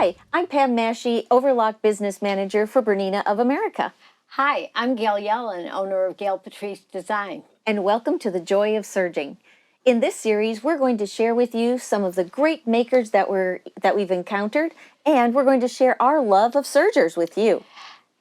Hi, I'm Pam Mahshie, Overlock Business Manager for BERNINA of America. Hi, I'm Gail Yellen, owner of Gail Patrice Design. And welcome to the Joy of Serging. In this series, we're going to share with you some of the great makers that we've encountered, and we're going to share our love of sergers with you.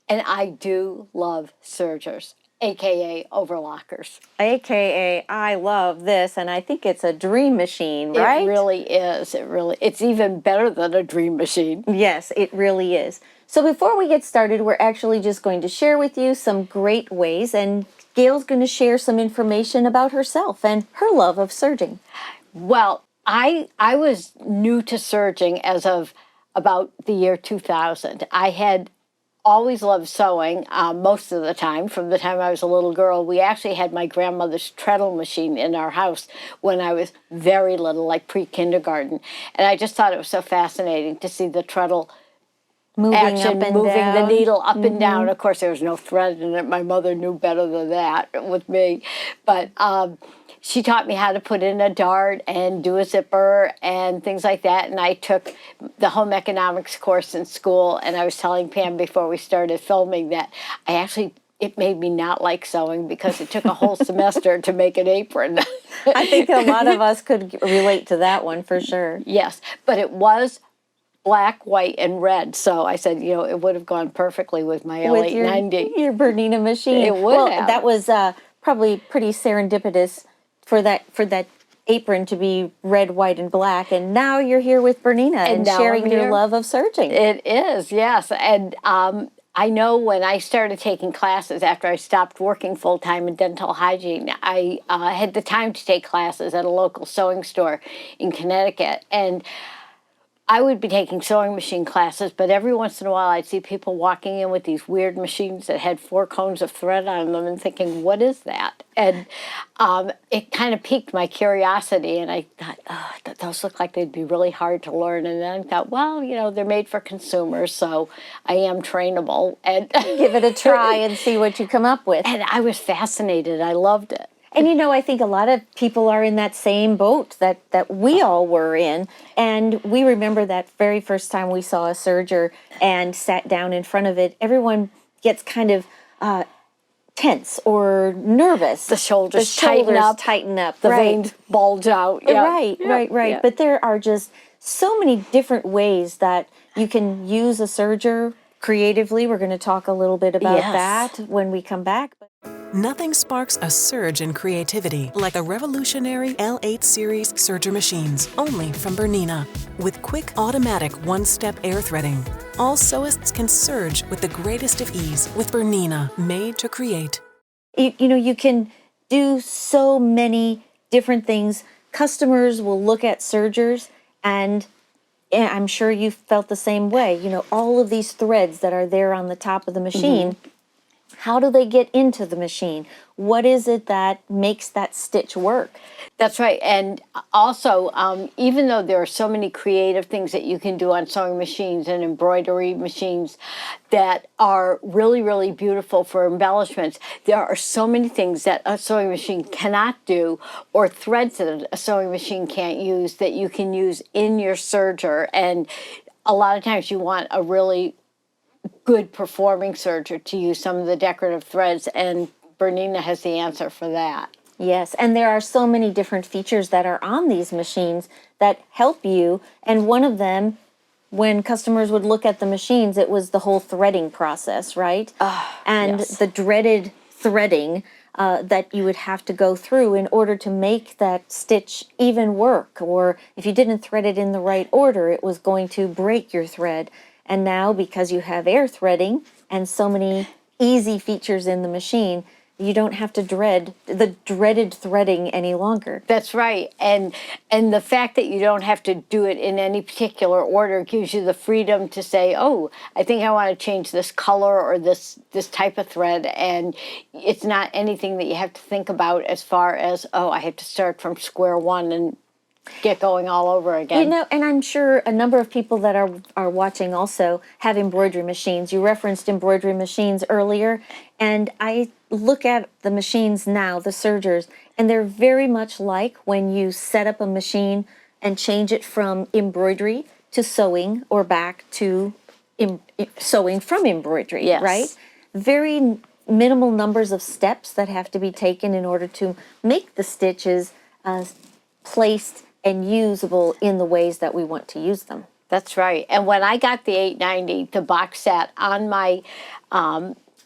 And I do love sergers, aka overlockers. AKA, I love this, and I think it's a dream machine, right? It really is. It's even better than a dream machine. Yes, it really is. So before we get started, we're actually just going to share with you some great ways, and Gail's going to share some information about herself and her love of serging. Well, I was new to serging as of about the year 2000. I had always loved sewing most of the time. From the time I was a little girl, we actually had my grandmother's treadle machine in our house when I was very little, like pre-kindergarten. And I just thought it was so fascinating to see the treadle moving the needle up and down. Of course, there was no thread in it. My mother knew better than that with me. But she taught me how to put in a dart and do a zipper and things like that. And I took the home economics course in school. And I was telling Pam before we started filming that it made me not like sewing because it took a whole semester to make an apron. I think a lot of us could relate to that one for sure. Yes, but it was black, white, and red. So I said, you know, it would have gone perfectly with my L890. Your BERNINA machine. It would have. That was probably pretty serendipitous for that apron to be red, white, and black. And now you're here with BERNINA and sharing your love of serging. It is, yes. And I know when I started taking classes after I stopped working full-time in dental hygiene, I had the time to take classes at a local sewing store in Connecticut. And I would be taking sewing machine classes, but every once in a while I'd see people walking in with these weird machines that had 4 cones of thread on them and thinking, what is that? And it kind of piqued my curiosity, and I thought, oh, those look like they'd be really hard to learn. And then I thought, well, you know, they're made for consumers, so I am trainable. And give it a try and see what you come up with. And I was fascinated. I loved it. And you know, I think a lot of people are in that same boat that we all were in. And we remember that very first time we saw a serger and sat down in front of it, everyone gets kind of tense or nervous. The shoulders tighten up. The veins bulge out. Yeah. Right. Yeah. But there are just so many different ways that you can use a serger creatively. We're going to talk a little bit about that when we come back. Nothing sparks a surge in creativity like the revolutionary L8 series serger machines, only from BERNINA. With quick automatic one-step air threading, all sewists can serge with the greatest of ease with BERNINA, made to create. You know, you can do so many different things. Customers will look at sergers, and I'm sure you felt the same way. You know, all of these threads that are there on the top of the machine, how do they get into the machine? What is it that makes that stitch work? That's right. And also, even though there are so many creative things that you can do on sewing machines and embroidery machines that are really, really beautiful for embellishments, there are so many things that a sewing machine cannot do, or threads that a sewing machine can't use, that you can use in your serger. And a lot of times you want a really good performing serger to use some of the decorative threads, and BERNINA has the answer for that. Yes, and there are so many different features that are on these machines that help you, and one of them, when customers would look at the machines, it was the whole threading process, right? And the dreaded threading that you would have to go through in order to make that stitch even work, or if you didn't thread it in the right order, it was going to break your thread. And now, because you have air threading and so many easy features in the machine, you don't have to dread the dreaded threading any longer. That's right. And the fact that you don't have to do it in any particular order gives you the freedom to say, oh, I think I want to change this color or this type of thread. And it's not anything that you have to think about as far as, oh, I have to start from square one and get going all over again. You know, and I'm sure a number of people that are watching also have embroidery machines. You referenced embroidery machines earlier, and I look at the machines now, the sergers, and they're very much like when you set up a machine and change it from embroidery to sewing or back to sewing from embroidery, Yes. right? Very minimal numbers of steps that have to be taken in order to make the stitches placed and usable in the ways that we want to use them. That's right. And when I got the 890, the box set on my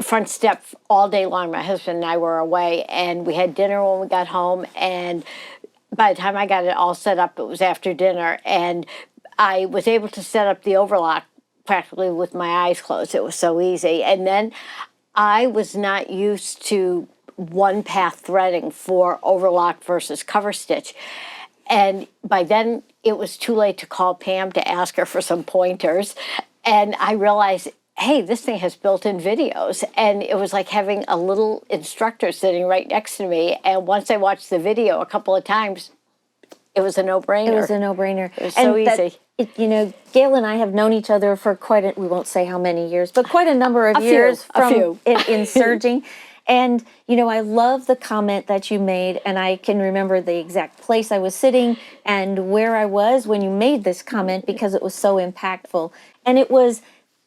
front step all day long, my husband and I were away, and we had dinner when we got home, and by the time I got it all set up, it was after dinner, and I was able to set up the overlock practically with my eyes closed. It was so easy. And then I was not used to one path threading for overlock versus cover stitch. And by then, it was too late to call Pam to ask her for some pointers. And I realized, hey, this thing has built-in videos. And it was like having a little instructor sitting right next to me. And once I watched the video a couple of times, it was a no-brainer. It was a no-brainer. It was so easy. You know, Gail and I have known each other for we won't say how many years, but quite a number of years in Serging. And, you know, I love the comment that you made, and I can remember the exact place I was sitting and where I was when you made this comment because it was so impactful. And it was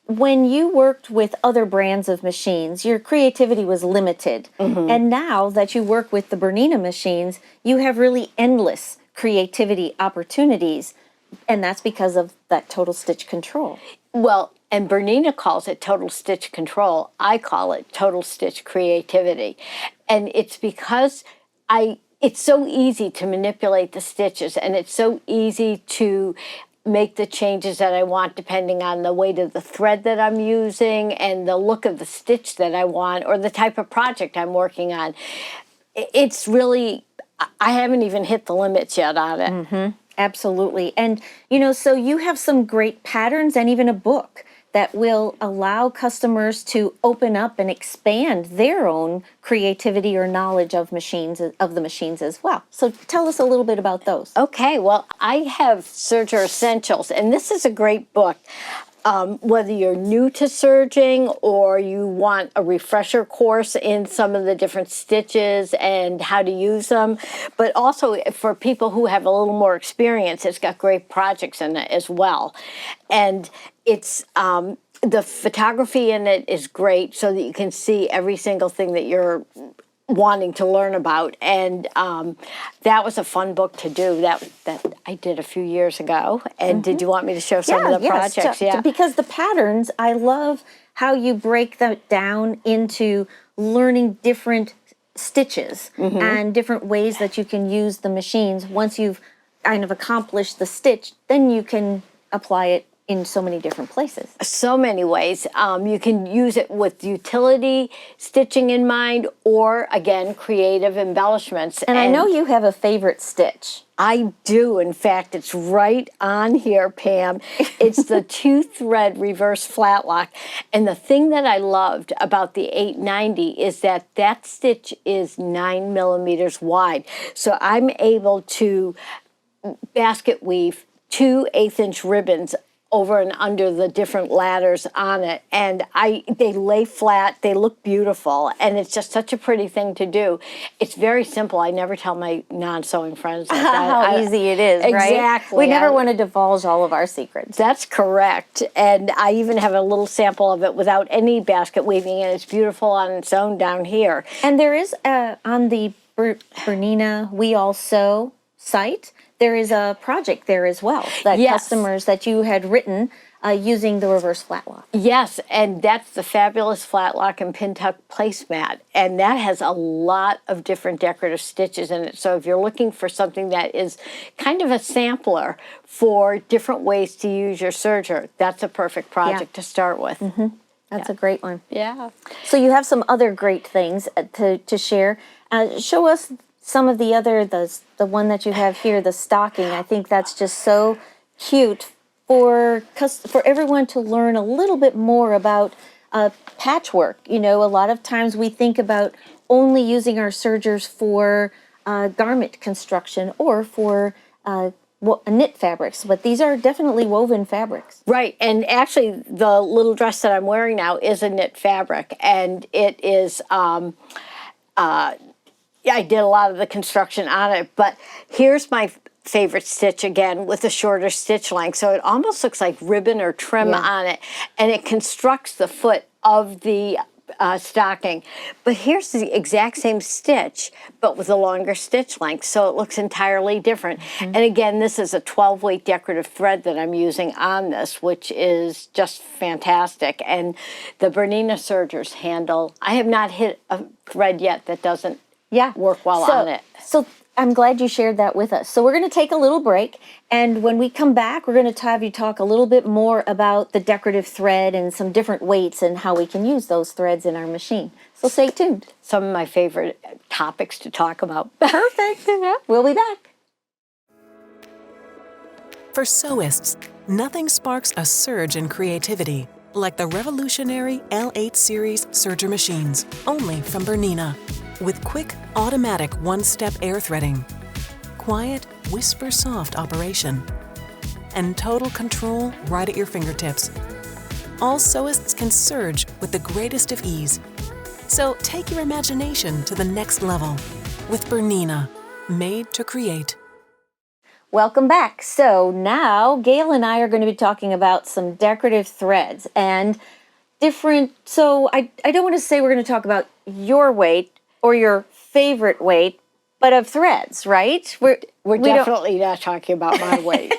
when you worked with other brands of machines, your creativity was limited. And now that you work with the Bernina machines, you have really endless creativity opportunities. And that's because of that total stitch control. Well, and Bernina calls it total stitch control. I call it total stitch creativity. And it's because it's so easy to manipulate the stitches, and it's so easy to make the changes that I want depending on the weight of the thread that I'm using and the look of the stitch that I want or the type of project I'm working on. It's really, I haven't even hit the limits yet on it. Absolutely. And, you know, so you have some great patterns and even a book that will allow customers to open up and expand their own creativity or knowledge of the machines as well. So tell us a little bit about those. Okay, well, I have Serger Essentials, and this is a great book. Whether you're new to serging or you want a refresher course in some of the different stitches and how to use them, but also for people who have a little more experience, it's got great projects in it as well. And it's the photography in it is great so that you can see every single thing that you're wanting to learn about, and that was a fun book to do that I did a few years ago. And did you want me to show some of the projects? Because the patterns, I love how you break that down into learning different stitches and different ways that you can use the machines. Once you've kind of accomplished the stitch, then you can apply it in so many different places. So many ways. You can use it with utility stitching in mind, or again, creative embellishments. And I know you have a favorite stitch. I do. In fact, it's right on here, Pam. It's the 2-thread reverse flat lock. And the thing that I loved about the 890 is that that stitch is 9 millimeters wide. So I'm able to basket weave 2 1/8-inch ribbons over and under the different ladders on it, and they lay flat, they look beautiful, and it's just such a pretty thing to do. It's very simple. I never tell my non-sewing friends that. How easy it is, right? Exactly. We never want to divulge all of our secrets. That's correct, and I even have a little sample of it without any basket weaving, and it's beautiful on its own down here. And there is, on the Bernina We All Sew site, there is a project there as well that customers that you had written using the reverse flat lock. Yes, and that's the fabulous flat lock and pin tuck placemat, and that has a lot of different decorative stitches in it. So if you're looking for something that is kind of a sampler for different ways to use your serger, that's a perfect project to start with. That's a great one. Yeah. So you have some other great things to share. Show us some of the other, the one that you have here, the stocking. I think that's just so cute for everyone to learn a little bit more about patchwork. You know, a lot of times we think about only using our sergers for garment construction or for knit fabrics, but these are definitely woven fabrics. Right, and actually the little dress that I'm wearing now is a knit fabric, and it is I did a lot of the construction on it, but here's my favorite stitch again with a shorter stitch length. So it almost looks like ribbon or trim on it. And it constructs the foot of the stocking. But here's the exact same stitch, but with a longer stitch length. So it looks entirely different. And again, this is a 12-weight decorative thread that I'm using on this, which is just fantastic. And the Bernina sergers handle, I have not hit a thread yet that doesn't work well on it. So I'm glad you shared that with us. So we're going to take a little break, and when we come back, we're going to have you talk a little bit more about the decorative thread and some different weights and how we can use those threads in our machine. So stay tuned. Some of my favorite topics to talk about. Perfect. We'll be back. For sewists, nothing sparks a surge in creativity like the revolutionary L8 series serger machines, only from Bernina. With quick, automatic one-step air threading, quiet, whisper-soft operation, and total control right at your fingertips. All sewists can serge with the greatest of ease. So take your imagination to the next level with Bernina, made to create. Welcome back. So now Gail and I are going to be talking about some decorative threads and different, so I don't want to say we're going to talk about your weight or your favorite weight, but of threads, right? We're definitely not talking about my weight.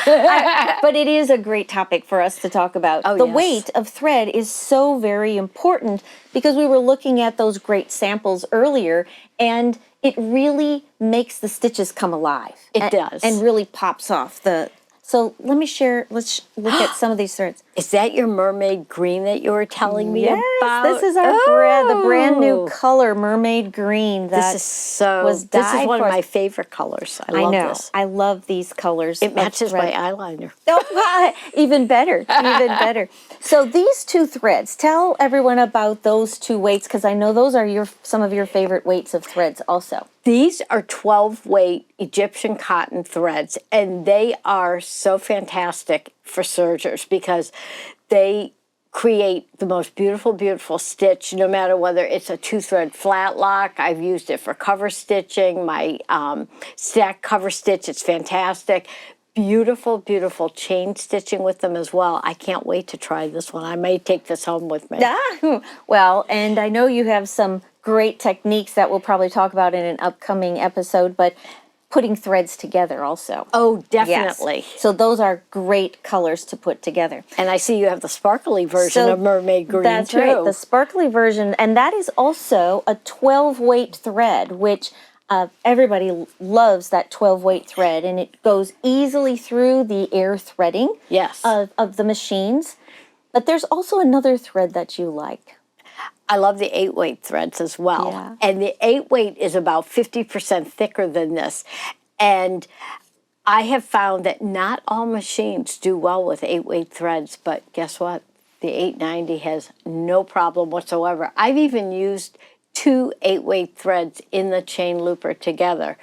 But it is a great topic for us to talk about. The weight of thread is so very important because we were looking at those great samples earlier, and it really makes the stitches come alive. It does. And really pops off the... So let me share, let's look at some of these threads. Is that your mermaid green that you were telling me about? This is our the brand new color, mermaid green. That this is so, was this is dyed one for of my us. favorite colors. I love this. I love these colors. It of matches my thread. eyeliner. Oh, even better, even better. So these two threads, tell everyone about those two weights, because I know those are some of your favorite weights of threads also. These are 12-weight Egyptian cotton threads, and they are so fantastic for sergers because they create the most beautiful, beautiful stitch, no matter whether it's a two-thread flat lock. I've used it for cover stitching, my stack cover stitch. It's fantastic. Beautiful, beautiful chain stitching with them as well. I can't wait to try this one. I may take this home with me. Well, and I know you have some great techniques that we'll probably talk about in an upcoming episode, but putting threads together also. Oh, definitely. Yes. So those are great colors to put together. And I see you have the sparkly version of mermaid green that's too. Right, the sparkly version, and that is also a 12-weight thread, which everybody loves that 12-weight thread, and it goes easily through the air threading of the machines. But there's also another thread that you like. I love the 8-weight threads as well. Yeah. And the 8-weight is about 50% thicker than this. And I have found that not all machines do well with 8-weight threads, but guess what? The 890 has no problem whatsoever. I've even used 2 8-weight threads in the chain looper together,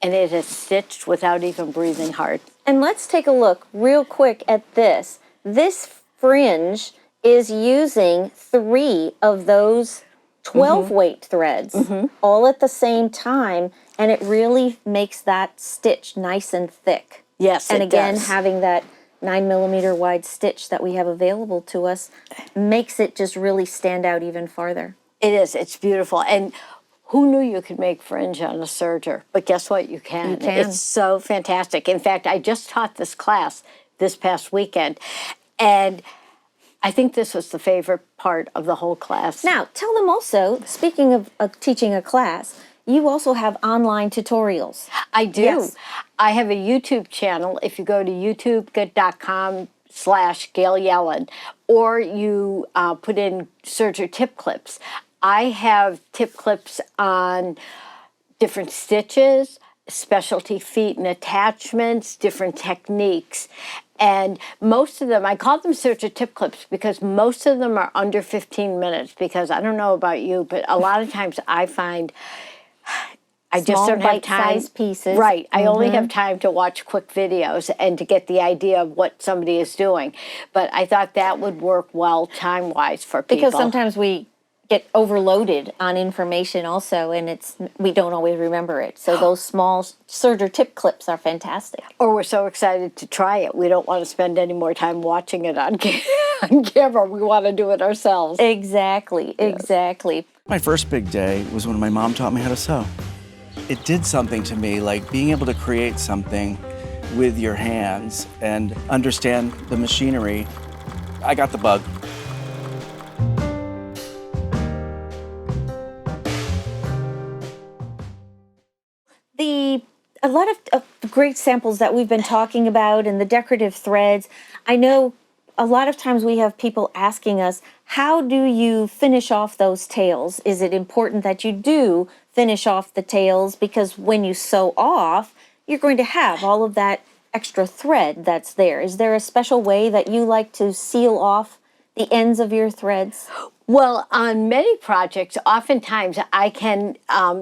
and it has stitched without even breathing hard. And let's take a look real quick at this. This fringe is using 3 of those 12-weight threads all at the same time, and it really makes that stitch nice and thick. Yes, and it again, does. having that 9mm wide stitch that we have available to us makes it just really stand out even farther. It is. It's beautiful. And who knew you could make fringe on a serger? But guess what? You can. You can. It's so fantastic. In fact, I just taught this class this past weekend, and I think this was the favorite part of the whole class. Now, tell them also, speaking of teaching a class, you also have online tutorials. I do. Yes. I have a YouTube channel. If you go to youtube.com/Gail Yellen, or you put in serger tip clips, I have tip clips on different stitches, specialty feet and attachments, different techniques. And most of them, I call them serger tip clips because most of them are under 15 minutes, because I don't know about you, but a lot of times I find I just don't have time. Bite-sized pieces. Right. I only have time to watch quick videos and to get the idea of what somebody is doing. But I thought that would work well time-wise for people. Because sometimes we get overloaded on information also, and we don't always remember it. So those small serger tip clips are fantastic. Or we're so excited to try it, we don't want to spend any more time watching it on camera. We want to do it ourselves. Exactly, exactly. My first big day was when my mom taught me how to sew. It did something to me, like being able to create something with your hands and understand the machinery. I got the bug. A lot of great samples that we've been talking about and the decorative threads. I know a lot of times we have people asking us, how do you finish off those tails? Is it important that you do finish off the tails? Because when you sew off, you're going to have all of that extra thread that's there. Is there a special way that you like to seal off the ends of your threads? Well, on many projects, oftentimes I can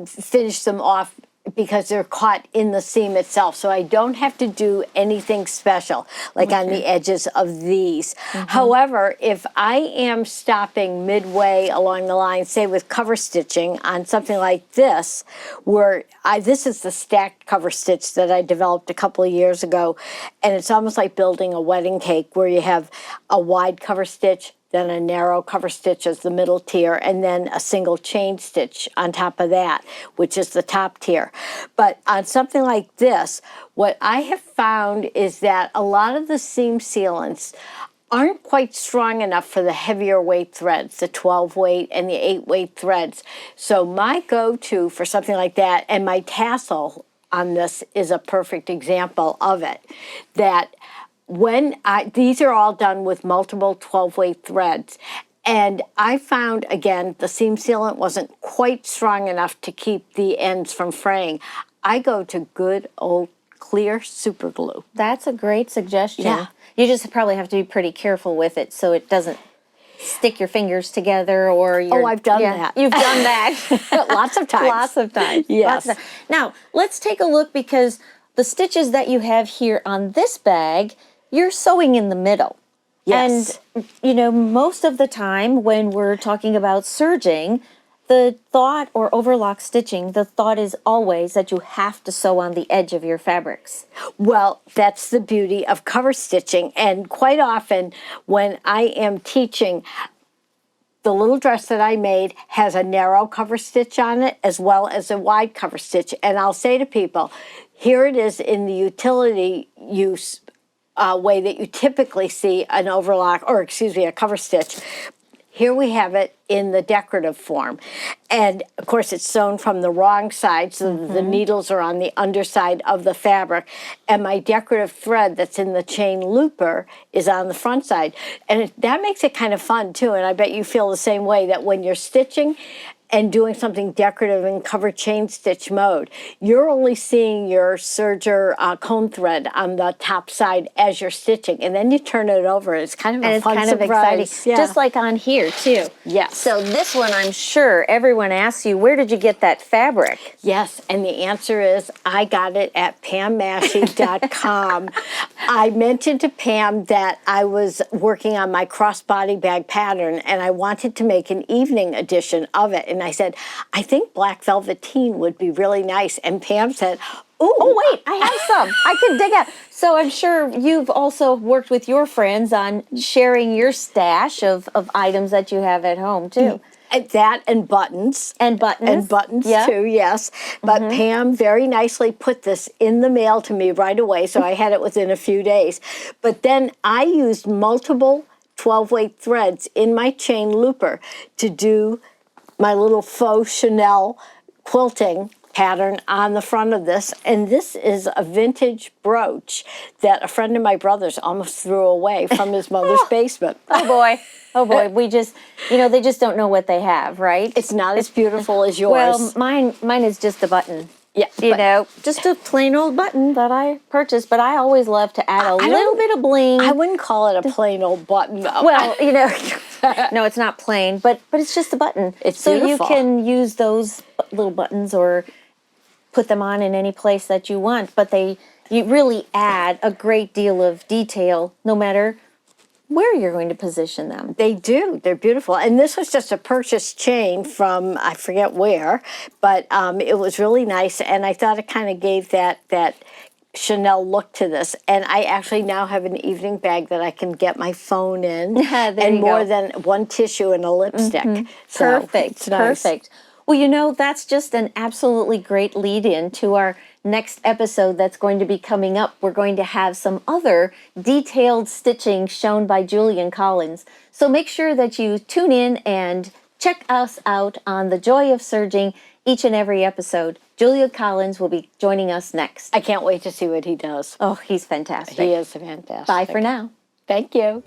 finish them off because they're caught in the seam itself. So I don't have to do anything special, like on the edges of these. However, if I am stopping midway along the line, say with cover stitching on something like this, where this is the stacked cover stitch that I developed a couple of years ago, and it's almost like building a wedding cake where you have a wide cover stitch, then a narrow cover stitch as the middle tier, and then a single chain stitch on top of that, which is the top tier. But on something like this, what I have found is that a lot of the seam sealants aren't quite strong enough for the heavier weight threads, the 12 weight and the 8 weight threads. So my go-to for something like that, and my tassel on this is a perfect example of it, that these are all done with multiple 12-weight threads, and I found, again, the seam sealant wasn't quite strong enough to keep the ends from fraying. I go to good old clear super glue. That's a great suggestion. Yeah. You just probably have to be pretty careful with it so it doesn't stick your fingers together or your... Oh, I've done that. You've done that. Lots of times. Lots of times. Yes. Lots of times. Now, let's take a look, because the stitches that you have here on this bag, you're sewing in the middle. Yes. And, you know, most of the time when we're talking about serging, the thought, or overlock stitching, the thought is always that you have to sew on the edge of your fabrics. Well, that's the beauty of cover stitching. And quite often when I am teaching, the little dress that I made has a narrow cover stitch on it as well as a wide cover stitch. And I'll say to people, here it is in the utility use way that you typically see an overlock, or excuse me, a cover stitch. Here we have it in the decorative form. And of course it's sewn from the wrong side, so the needles are on the underside of the fabric. And my decorative thread that's in the chain looper is on the front side. And that makes it kind of fun too. And I bet you feel the same way, that when you're stitching and doing something decorative in cover chain stitch mode, you're only seeing your serger cone thread on the top side as you're stitching, and then you turn it over. It's kind of a fun surprise. Exciting. Just like on here too. Yes. So this one, I'm sure everyone asks you, where did you get that fabric? Yes, and the answer is I got it at PamMahshie.com. I mentioned to Pam that I was working on my crossbody bag pattern, and I wanted to make an evening edition of it. And I said, I think black velveteen would be really nice. And Pam said, ooh. Oh, wait, I have some. I can dig out. So I'm sure you've also worked with your friends on sharing your stash of items that you have at home, too. That and buttons. And buttons. And buttons, Yeah. too, yes. But Pam very nicely put this in the mail to me right away, so I had it within a few days. But then I used multiple 12-weight threads in my chain looper to do my little faux Chanel quilting pattern on the front of this. And this is a vintage brooch that a friend of my brother's almost threw away from his mother's basement. Oh, boy. Oh, boy. We just, they just don't know what they have, right? It's not as beautiful as yours. Well, mine is just a button. Yeah, just a plain old button that I purchased, but I always love to add a little bit of bling. I wouldn't call it a plain old button, though. Well, no, it's not plain, but it's just a button. It's so beautiful. You can use those little buttons or put them on in any place that you want, but you really add a great deal of detail, no matter where you're going to position them. They do. They're beautiful. And this was just a purchase chain from, I forget where, but it was really nice. And I thought it kind of gave that Chanel look to this. And I actually now have an evening bag that I can get my phone in. There and you more go. than one tissue and a lipstick. So Perfect, it's nice. perfect. Well, you know, that's just an absolutely great lead in to our next episode that's going to be coming up. We're going to have some other detailed stitching shown by Julian Collins. So make sure that you tune in and check us out on The Joy of Serging each and every episode. Julian Collins will be joining us next. I can't wait to see what he does. Oh, he's fantastic. He is fantastic. Bye for now. Thank you.